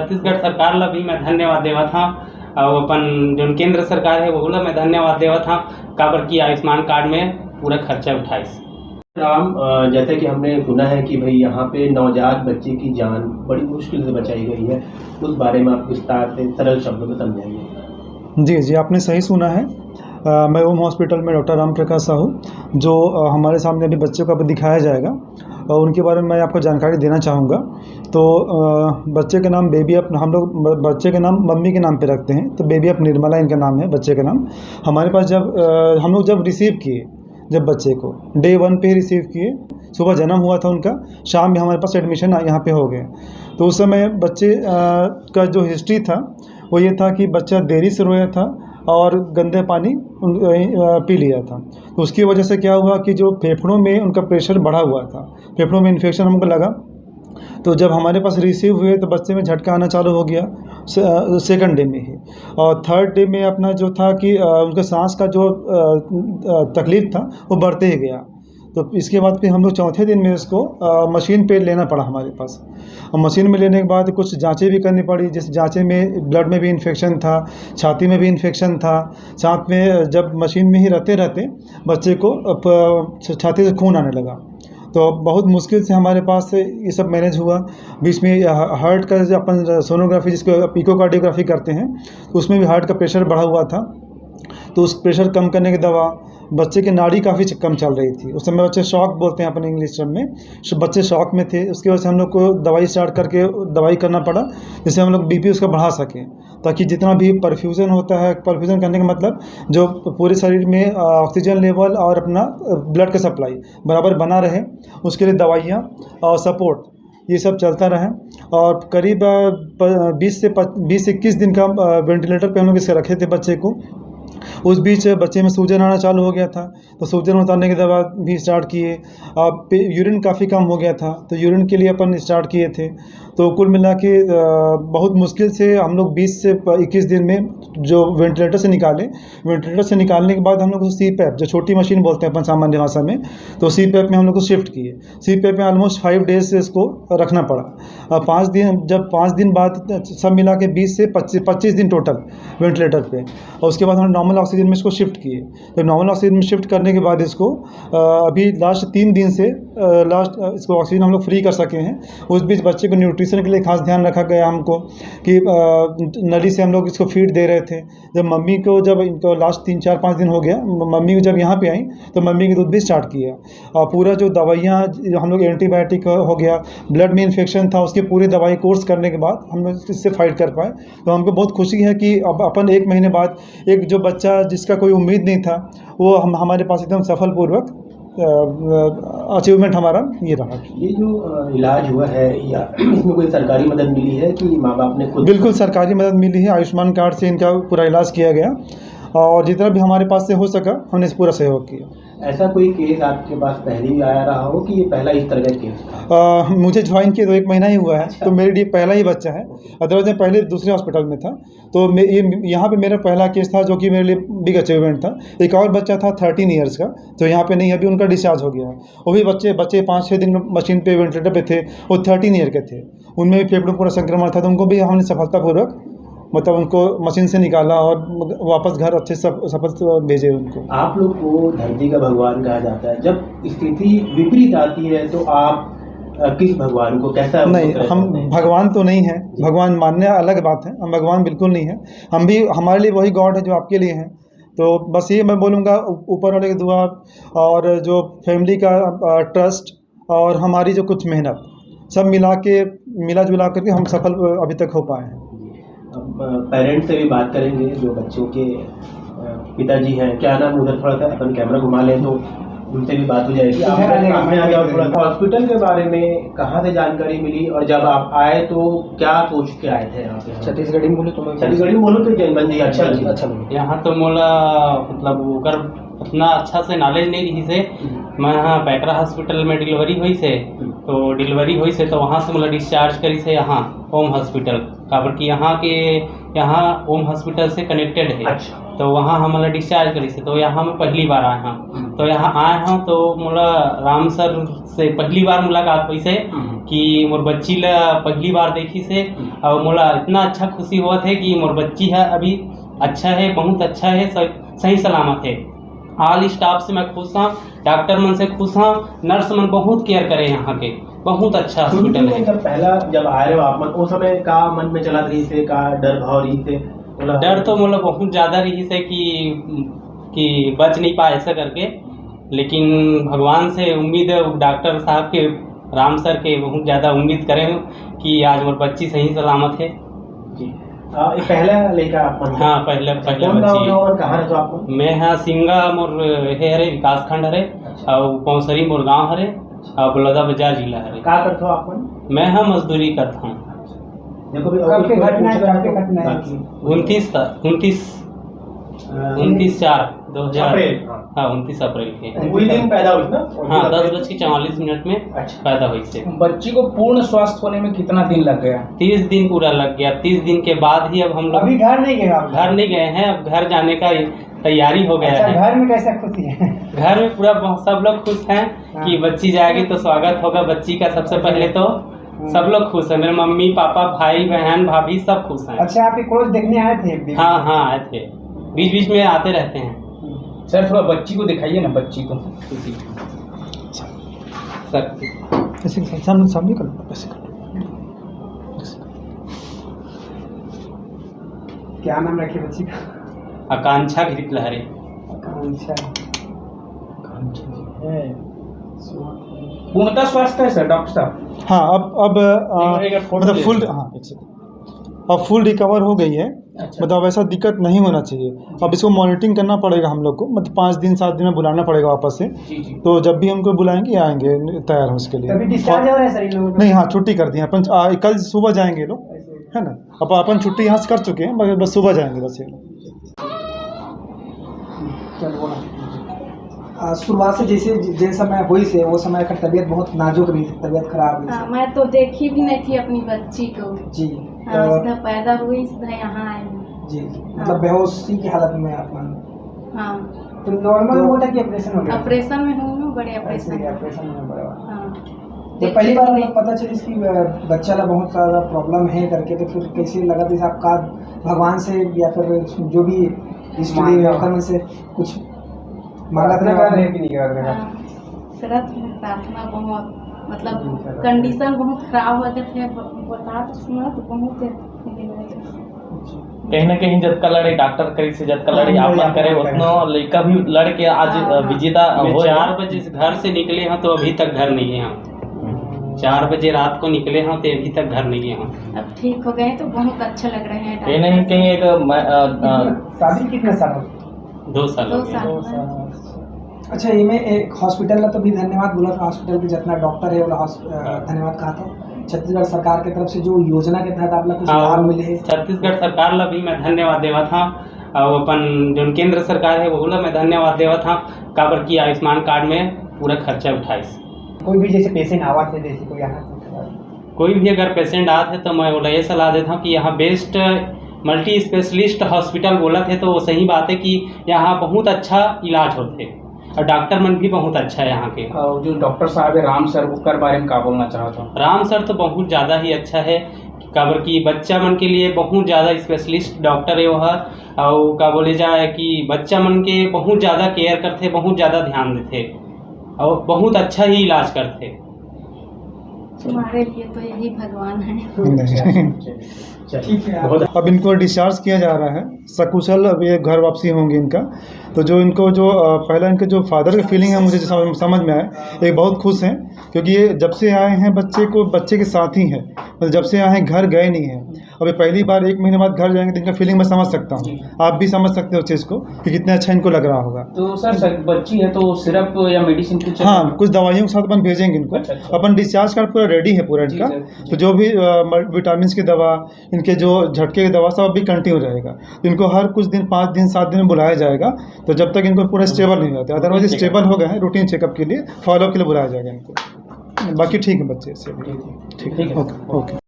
छत्तीसगढ़ सरकार ला भी मैं धन्यवाद देवा था और अपन जो केंद्र सरकार है वो ला मैं धन्यवाद देवा था काबर की आयुष्मान कार्ड में पूरा खर्चा उठाइस। राम, जैसे कि हमने सुना है कि भाई यहाँ पे नवजात बच्चे की जान बड़ी मुश्किल से बचाई गई है, उस बारे में आप विस्तार से सरल शब्दों में समझाइए। जी जी, आपने सही सुना है। मैं ओम हॉस्पिटल में डॉक्टर राम प्रकाश साहू, जो हमारे सामने अभी बच्चों का दिखाया जाएगा और उनके बारे में मैं आपको जानकारी देना चाहूँगा। तो बच्चे का नाम बेबी अप, हम लोग बच्चे का नाम मम्मी के नाम पे रखते हैं, तो बेबी अप निर्मला इनका नाम है बच्चे का नाम। हमारे पास हम लोग जब रिसीव किए, जब बच्चे को डे 1 पे ही रिसीव किए, सुबह जन्म हुआ था उनका, शाम में हमारे पास एडमिशन यहाँ पे हो गए। तो उस समय बच्चे का जो हिस्ट्री था वो ये था कि बच्चा देरी से रोया था और गंदे पानी पी लिया था। तो उसकी वजह से क्या हुआ कि जो फेफड़ों में उनका प्रेशर बढ़ा हुआ था, फेफड़ों में इन्फेक्शन हमको लगा। तो जब हमारे पास रिसीव हुए तो बच्चे में झटका आना चालू हो गया सेकंड डे में ही, और थर्ड डे में अपना जो था कि उनका सांस का जो तकलीफ़ था वो बढ़ते ही गया। तो इसके बाद फिर हम लोग चौथे दिन में इसको मशीन पे लेना पड़ा हमारे पास। और मशीन में लेने के बाद कुछ जांचें भी करनी पड़ी, जिस जांचें में ब्लड में भी इन्फेक्शन था, छाती में भी इन्फेक्शन था, साथ में जब मशीन में ही रहते रहते बच्चे को छाती से खून आने लगा। तो बहुत मुश्किल से हमारे पास ये सब मैनेज हुआ। बीच में हार्ट का जो अपन सोनोग्राफी जिसको इकोकार्डियोग्राफी करते हैं, उसमें भी हार्ट का प्रेशर बढ़ा हुआ था। तो उस प्रेशर कम करने की दवा, बच्चे की नाड़ी काफ़ी कम चल रही थी उस समय, बच्चे शॉक बोलते हैं अपन इंग्लिश टर्म में, बच्चे शॉक में थे। उसकी वजह से हम लोग को दवाई स्टार्ट करके दवाई करना पड़ा, जिससे हम लोग बीपी उसका बढ़ा सकें, ताकि जितना भी परफ्यूज़न होता है, परफ्यूज़न करने का मतलब जो पूरे शरीर में ऑक्सीजन लेवल और अपना ब्लड का सप्लाई बराबर बना रहे, उसके लिए दवाइयाँ और सपोर्ट ये सब चलता रहे। और करीब 20 से 21 दिन का वेंटिलेटर पे हम लोग इसका रखे थे बच्चे को। उस बीच बच्चे में सूजन आना चालू हो गया था, तो सूजन उतारने के दवा भी स्टार्ट किए। अब यूरिन काफ़ी कम हो गया था, तो यूरिन के लिए अपन स्टार्ट किए थे। तो कुल मिला के बहुत मुश्किल से हम लोग 20 से 21 दिन में जो वेंटिलेटर से निकाले, वेंटिलेटर से निकालने के बाद हम लोग CPAP, जो छोटी मशीन बोलते हैं अपन सामान्य भाषा में, तो CPAP में हम लोग को शिफ्ट किए। CPAP में ऑलमोस्ट 5 डेज से इसको रखना पड़ा। 5 दिन, जब 5 दिन बाद सब मिला के 20 से 25 दिन टोटल वेंटिलेटर पे, और उसके बाद हमने नॉर्मल ऑक्सीजन में इसको शिफ्ट किए। तो नॉर्मल ऑक्सीजन में शिफ्ट करने के बाद इसको अभी लास्ट 3 दिन से इसको ऑक्सीजन हम लोग फ्री कर सके हैं। उस बीच बच्चे को न्यूट्रिशन के लिए खास ध्यान रखा गया हमको कि नली से हम लोग इसको फीड दे रहे थे। जब मम्मी को, जब इनको लास्ट 3-4-5 दिन हो गया, मम्मी को जब यहाँ पे आई तो मम्मी की दूध भी स्टार्ट किया। और पूरा जो दवाइयाँ हम लोग एंटीबायोटिक हो गया, ब्लड में इन्फेक्शन था, उसकी पूरी दवाई कोर्स करने के बाद हम लोग इससे फाइट कर पाए। तो हमको बहुत खुशी है कि अब अपन 1 महीने बाद एक जो बच्चा जिसका कोई उम्मीद नहीं था, वो हमारे पास एकदम सफलपूर्वक अचीवमेंट हमारा ये रहा। ये जो इलाज हुआ है, या इसमें कोई सरकारी मदद मिली है कि माँ बाप ने खुद? बिल्कुल सरकारी मदद मिली है। आयुष्मान कार्ड से इनका पूरा इलाज किया गया, और जितना भी हमारे पास से हो सका हमने इस पूरा सहयोग किया। ऐसा कोई केस आपके पास पहले भी आया रहा हो कि ये पहला इस तरह का केस था? मुझे ज्वाइन किए तो 1 महीना ही हुआ है। अच्छा। तो मेरे लिए पहला ही बच्चा है। अदरवाइज मैं पहले दूसरे हॉस्पिटल में था, तो यहाँ पे मेरा पहला केस था, जो कि मेरे लिए बिग अचीवमेंट था। एक और बच्चा था 13 ईयर्स का, तो यहाँ पे नहीं, अभी उनका डिस्चार्ज हो गया है। वो भी बच्चे 5-6 दिन मशीन पे वेंटिलेटर पे थे, वो 13 ईयर के थे, उनमें भी फेफड़ों पूरा संक्रमण था। तो उनको भी हमने सफलतापूर्वक, मतलब उनको मशीन से निकाला और वापस घर अच्छे सफल भेजे उनको। आप लोग को धरती का भगवान कहा जाता है, जब स्थिति विपरीत आती है तो आप किस भगवान को, कैसा? नहीं, हम भगवान तो नहीं है, भगवान मानने अलग बात है, हम भगवान बिल्कुल नहीं है। हम भी, हमारे लिए वही गॉड है जो आपके लिए है। तो बस ये मैं बोलूँगा, ऊपर वाले की दुआ और जो फैमिली का ट्रस्ट और हमारी जो कुछ मेहनत, सब मिला जुला करके हम सफल अभी तक हो पाए हैं। पेरेंट्स से भी बात करेंगे, जो बच्चों के पिताजी हैं। क्या नाम? उधर थोड़ा सा अपन कैमरा घुमा लें तो उनसे भी बात हो जाएगी। हॉस्पिटल के बारे में कहाँ से जानकारी मिली, और जब आप आए तो क्या सोच के आए थे यहाँ पे? छत्तीसगढ़ी में बोलो तो मैं छत्तीसगढ़ी में बोलो तो जनबन जी। अच्छा अच्छा। यहाँ तो मोला मतलब ओकर उतना अच्छा से नॉलेज नहीं रही से। मैं यहाँ पैकरा हॉस्पिटल में डिलीवरी हुई से, तो वहाँ से मोला डिस्चार्ज करी से यहाँ ओम हॉस्पिटल, काबर कि यहाँ ओम हॉस्पिटल से कनेक्टेड है। अच्छा। तो वहाँ हमला डिस्चार्ज करी से तो यहाँ मैं पहली बार आए हाँ तो यहाँ आए हाँ तो मोला राम सर से पहली बार मुलाकात हुई से कि मोर बच्ची ला पहली बार देखी से और मोला इतना अच्छा खुशी हुआ थे कि मोर बच्ची है अभी अच्छा है, बहुत अच्छा है, सही सलामत है। ऑल स्टाफ से मैं खुश हूँ, डॉक्टर मन से खुश हूँ, नर्स मन बहुत केयर करे यहाँ के, बहुत अच्छा हॉस्पिटल है। पहला जब आए रहे हो आप मन उस समय का मन में चला रही थे, का डर भाव रही थे? डर तो मतलब बहुत ज़्यादा रही से कि बच नहीं पाए ऐसा करके, लेकिन भगवान से उम्मीद है, डॉक्टर साहब के राम सर के बहुत ज़्यादा उम्मीद करें कि आज मोर बच्ची सही सलामत है जी। पहला लेकर आप हाँ पहले बच्ची कहाँ रहते हो आप? मैं हाँ सिंगा मोर है हरे विकास खंड हरे और पौसरी मोर गाँव हरे और बलौदा बाजार जिला हरे। क्या करते हो आप? मैं हाँ मजदूरी करता हूँ। देखो भी 29/4/2000 हाँ 29 अप्रैल के वही दिन पैदा हुई ना? हाँ 10:44 में पैदा हुई से। बच्ची को पूर्ण स्वस्थ होने में कितना दिन लग गया? 30 दिन पूरा लग गया। 30 दिन के बाद ही अब हम लोग अभी घर नहीं गए आप? घर नहीं गए हैं, अब घर जाने का तैयारी हो गया है। घर में कैसा खुशी है? घर में पूरा सब लोग खुश हैं कि बच्ची जाएगी तो स्वागत होगा बच्ची का। सबसे पहले तो सब लोग खुश हैं, मेरे मम्मी पापा भाई बहन भाभी सब खुश हैं। अच्छा आपके कोच देखने आए थे? हाँ आए थे, बीच बीच में आते रहते हैं। सर थोड़ा बच्ची को दिखाइए ना, बच्ची को सर सामने कर क्या नाम रखे बच्ची का? आकांक्षा घृत लहरे। पूर्णतः स्वस्थ है सर डॉक्टर साहब? हाँ अब मतलब फुल हाँ अब फुल रिकवर हो गई है। अच्छा। मतलब ऐसा दिक्कत नहीं होना चाहिए। अब इसको मॉनिटरिंग करना पड़ेगा हम लोग को, मतलब 5 दिन 7 दिन में बुलाना पड़ेगा वापस से। जी। तो जब भी हमको बुलाएंगे आएंगे तैयार हो उसके लिए। अभी डिस्चार्ज हो रहा है सर इन लोगों का? नहीं हाँ छुट्टी कर दी है अपन, कल सुबह जाएंगे लोग, है ना। अब अपन छुट्टी यहाँ से कर चुके हैं, मगर बस सुबह जाएंगे बस ये लोग। शुरुआत से जिस समय हुई से वो समय का तबीयत बहुत नाजुक रही थी, तबीयत खराब हुई थी। मैं तो देखी भी नहीं थी अपनी बच्ची को जी। सीधा पैदा हुई सीधा यहाँ आई जी मतलब बेहोशी की हालत में आप मान? हाँ तो नॉर्मल हुआ था कि ऑपरेशन हो गया? ऑपरेशन में हूँ, बड़े ऑपरेशन में बड़ा। हाँ तो पहली बार हमें पता चली इसकी बच्चा ला बहुत सारा प्रॉब्लम है करके, तो फिर कैसे लगा था आपका भगवान से या फिर जो भी इष्टदेव से कुछ मांगा था? प्रार्थना बहुत मतलब कंडीशन बहुत खराब होते थे, बता तो सुना तो बहुत कहीं ना कहीं जब का लड़ाई डॉक्टर करी से जब का लड़ाई आप मन करे उतना लड़का भी लड़ के आज विजेता हो। 4 बजे घर से निकले हैं तो अभी तक घर नहीं है हम। 4 बजे रात को निकले हैं तो अभी तक घर नहीं है हम। अब ठीक हो गए तो बहुत अच्छा लग रहे हैं। कहीं ना कहीं एक शादी कितने साल हो? 2 साल। 2 साल। अच्छा इनमें एक हॉस्पिटल का तो भी धन्यवाद बोला था, हॉस्पिटल के जितना डॉक्टर है वो धन्यवाद कहा था। छत्तीसगढ़ सरकार की तरफ से जो योजना के तहत आप लोग कुछ लाभ मिले हैं? छत्तीसगढ़ सरकार ला भी मैं धन्यवाद देवा था और अपन जो केंद्र सरकार है वो ला मैं धन्यवाद देवा था काबर की आयुष्मान कार्ड में पूरा खर्चा उठाइस। कोई भी जैसे पेशेंट आवा थे, जैसे कोई यहाँ कोई भी अगर पेशेंट आते तो मैं बोला ये सलाह देता हूँ कि यहाँ बेस्ट मल्टी स्पेशलिस्ट हॉस्पिटल बोला थे तो वो सही बात है कि यहाँ बहुत अच्छा इलाज होते और डॉक्टर मन भी बहुत अच्छा है यहाँ के। जो डॉक्टर साहब है राम सर उसके बारे में क्या बोलना चाहता हूँ? राम सर तो बहुत ज़्यादा ही अच्छा है, काबर की बच्चा मन के लिए बहुत ज़्यादा स्पेशलिस्ट डॉक्टर है वह। और क्या बोले जाए कि बच्चा मन के बहुत ज़्यादा केयर करते, बहुत ज़्यादा ध्यान देते और बहुत अच्छा ही इलाज करते। तुम्हारे लिए तो यही भगवान है। ठीक है। अब इनको डिस्चार्ज किया जा रहा है सकुशल, अब ये घर वापसी होंगे इनका। तो जो इनको जो पहला इनके जो फादर की फीलिंग है मुझे जो समझ में आया, ये बहुत खुश हैं क्योंकि ये जब से आए हैं बच्चे के साथ ही हैं, मतलब जब से आए हैं घर गए नहीं हैं। अब ये पहली बार 1 महीने बाद घर जाएंगे तो इनका फीलिंग मैं समझ सकता हूँ, आप भी समझ सकते हो उस चीज़ को कि कितना अच्छा इनको लग रहा होगा। तो सर बच्ची है तो सिरप या मेडिसिन कुछ? हाँ कुछ दवाइयों के साथ अपन भेजेंगे इनको। अच्छा। अपन डिस्चार्ज कार्ड पूरा रेडी है पूरा इनका, तो जो भी विटामिन की दवा, इनके जो झटके की दवा सब अभी कंटिन्यू रहेगा। तो इनको हर कुछ दिन 5 दिन 7 दिन में बुलाया जाएगा, तो जब तक इनको पूरा स्टेबल नहीं होता, अदरवाइज स्टेबल हो गए हैं रूटीन चेकअप के लिए, फॉलोअप के लिए बुलाया जाएगा इनको। बाकी ठीक है बच्चे से। ठीक है, ओके।